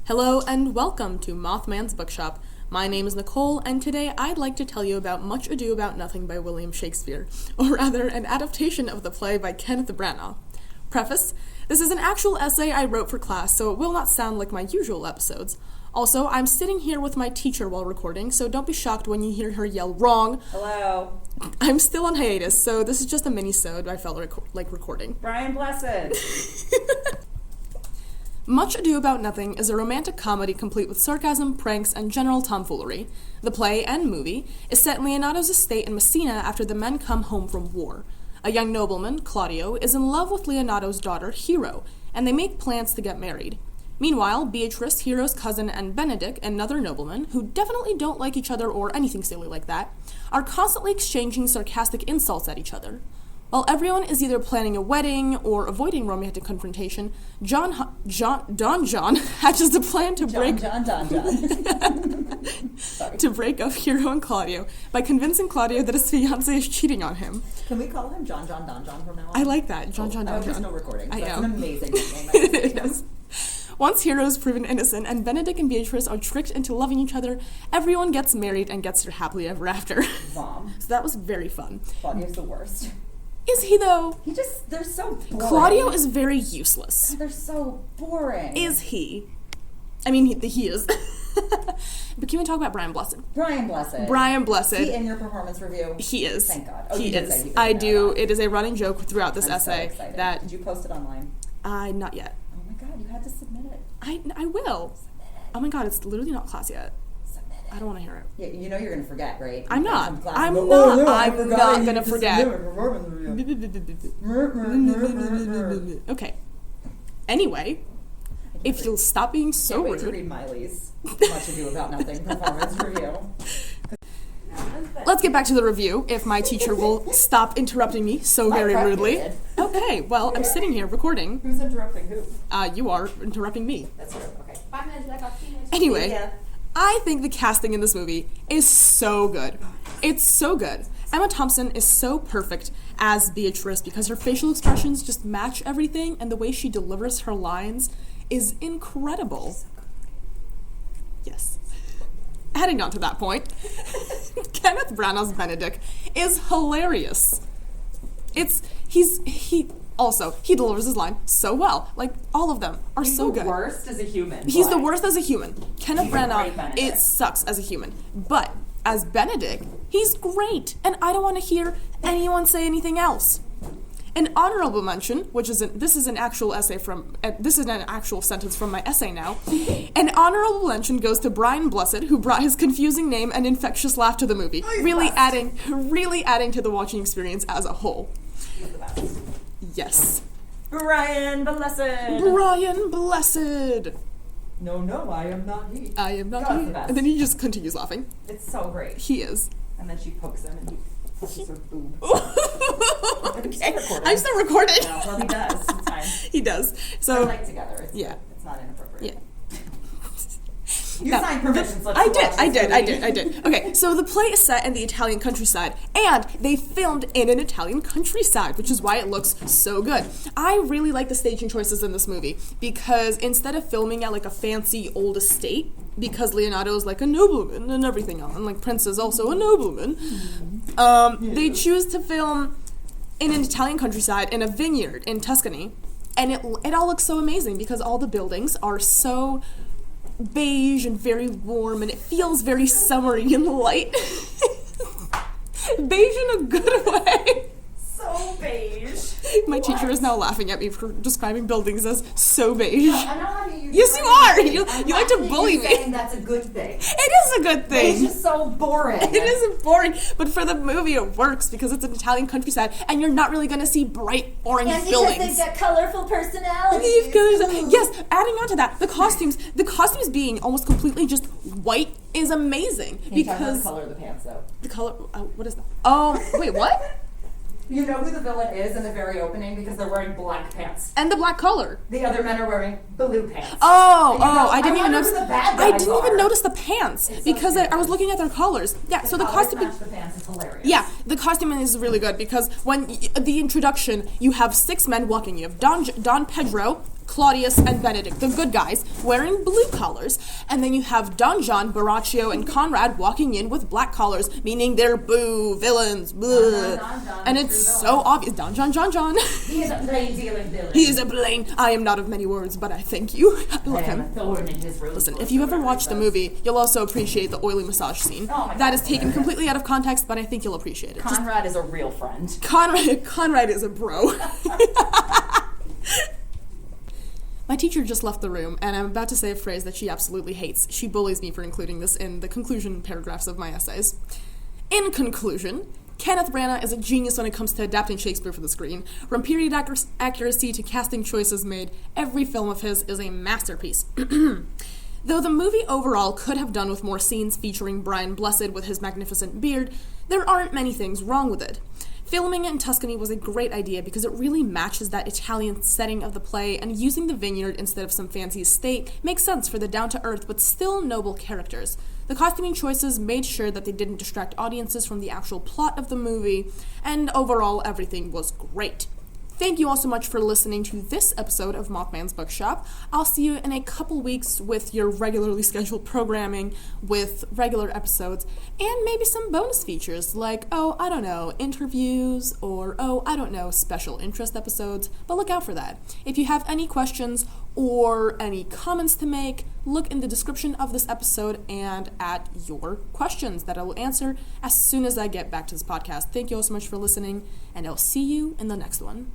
Hello and welcome to Mothman's Bookshop. My name is Nicole, and today I'd like to tell you about Much Ado About Nothing by William Shakespeare, or rather, an adaptation of the play by Kenneth Branagh. Preface: this is an actual essay I wrote for class, so it will not sound like my usual episodes. Also, I'm sitting here with my teacher while recording, so don't be shocked when you hear her yell, "Wrong!" Hello. I'm still on hiatus, so this is just a mini-sode I felt like recording. Brian Blessed. Much Ado About Nothing is a romantic comedy complete with sarcasm, pranks, and general tomfoolery. The play and movie is set in Leonato's estate in Messina after the men come home from war. A young nobleman, Claudio, is in love with Leonato's daughter, Hero, and they make plans to get married. Meanwhile, Beatrice, Hero's cousin, and Benedick, another nobleman, who definitely don't like each other or anything silly like that, are constantly exchanging sarcastic insults at each other. While everyone is either planning a wedding or avoiding romantic confrontation, Don John hatches a plan to break to break up Hero and Claudio by convincing Claudio that his fiancée is cheating on him. Can we call him Don John from now on? I like that. Don John. I hope there's no recording. I That's know. an amazing nickname. Yes. Once Hero is proven innocent and Benedick and Beatrice are tricked into loving each other, everyone gets married and gets their happily ever after. Mom. So that was very fun. Claudio's the worst. Is he though? They're so boring. Claudio is very useless. They're so boring. Is he? I mean, he is. But can we talk about Brian Blessed? Brian Blessed. Brian Blessed. Is he in your performance review? He is. Thank God. Oh, he you did is. say you I did do. that. It is a running joke throughout this I'm essay so excited. that Did you post it online? not yet. Oh my God, you had to submit it. I will. Submit it. Oh my God, it's literally not class yet. Submit it. I don't want to hear it. Yeah, you know you're going to forget, right? I'm not. From class I'm and not. go, "Oh, no, I I'm forgot not I need gonna to forget." submit a performance review. Okay. Anyway, if you'll stop being so Can't wait to rude. read Miley's Much Ado About Nothing performance review. Let's get back to the review, if my teacher will stop interrupting me so My very prep rudely. period. Okay, well, I'm sitting here recording. Who's interrupting who? You are interrupting me. That's true. Okay. Anyway, Yeah. I think the casting in this movie is so good. It's so good. Emma Thompson is so perfect as Beatrice because her facial expressions just match everything, and the way she delivers her lines is incredible. Yes. Adding on to that point, Kenneth Branagh's Benedick is hilarious. He delivers his line so well. Like, all of them are so good. He's the worst as a human. He's the worst as a human. Kenneth He's a Branagh, great Benedict. it sucks as a human. But as Benedick, he's great. And I don't want to hear anyone say anything else. An honorable mention, this is an actual sentence from my essay now. An honorable mention goes to Brian Blessed, who brought his confusing name and infectious laugh to the movie, really adding to the watching experience as a whole. He's the best. Yes. Brian Blessed. Brian Blessed. No, I am not he. I am not God's he. the best. And then he just continues laughing. It's so great. He is. And then she pokes him and he touches her boob. Okay. recording. I'm still recording. Yeah, well, he does. It's fine. He does. They're So like together. It's yeah. It's not inappropriate. Yeah. You Now, signed permission slips. I to watch did. this movie. Okay, so the play is set in the Italian countryside, and they filmed in an Italian countryside, which is why it looks so good. I really like the staging choices in this movie, because instead of filming at like a fancy old estate, because Leonato's like a nobleman and everything else, and like Prince is also a nobleman, they choose to film in an Italian countryside in a vineyard in Tuscany, and it all looks so amazing because all the buildings are so beige and very warm, and it feels very summery and light. Beige in a good way. So beige. My teacher is now laughing at me for describing buildings as so beige. I know how you use Yes, the you word are. beige. You I'm like to laughing at bully you me. saying that's a good thing. It is a good Beige thing. is so boring. It isn't boring, but for the movie it works because it's an Italian countryside, and you're not really going to see bright orange And because buildings. they've got colorful personalities. Yes, adding on to that, the costumes being almost completely just white is amazing. Can you talk about the because color of the pants, though? the color, what is that? Oh, wait, what? You know who the villain is in the very opening because they're wearing black pants. And the black color. The other men are wearing blue pants. Oh, And you go, I didn't even wonder notice. who the bad I guys didn't even are. notice the pants It's so because I was stupid. looking at their colors. Yeah, so the colors costume. match the pants. It's hilarious. Yeah, the costuming is really good because when the introduction, you have 6 men walking. You have Don Pedro, Claudius and Benedict, the good guys, wearing blue collars, and then you have Don John, Baraccio, and Conrad walking in with black collars, meaning they're boo, villains, blah. And it's so obvious. Don John. He is a plain dealing villain. He is a plain. I am not of many words, but I thank you. I I love am a him. thorn in his rose. Listen, if you ever watch the movie, you'll also appreciate the oily massage scene. Oh my That God. is taken completely out of context, but I think you'll appreciate it. Just Conrad is a real friend. Conrad is a bro. My teacher just left the room, and I'm about to say a phrase that she absolutely hates. She bullies me for including this in the conclusion paragraphs of my essays. In conclusion, Kenneth Branagh is a genius when it comes to adapting Shakespeare for the screen. From period accuracy to casting choices made, every film of his is a masterpiece. Though the movie overall could have done with more scenes featuring Brian Blessed with his magnificent beard, there aren't many things wrong with it. Filming in Tuscany was a great idea because it really matches that Italian setting of the play, and using the vineyard instead of some fancy estate makes sense for the down-to-earth but still noble characters. The costuming choices made sure that they didn't distract audiences from the actual plot of the movie, and overall everything was great. Thank you all so much for listening to this episode of Mothman's Bookshop. I'll see you in a couple weeks with your regularly scheduled programming, with regular episodes, and maybe some bonus features like, interviews, or, special interest episodes, but look out for that. If you have any questions or any comments to make, look in the description of this episode and at your questions that I will answer as soon as I get back to this podcast. Thank you all so much for listening, and I'll see you in the next one.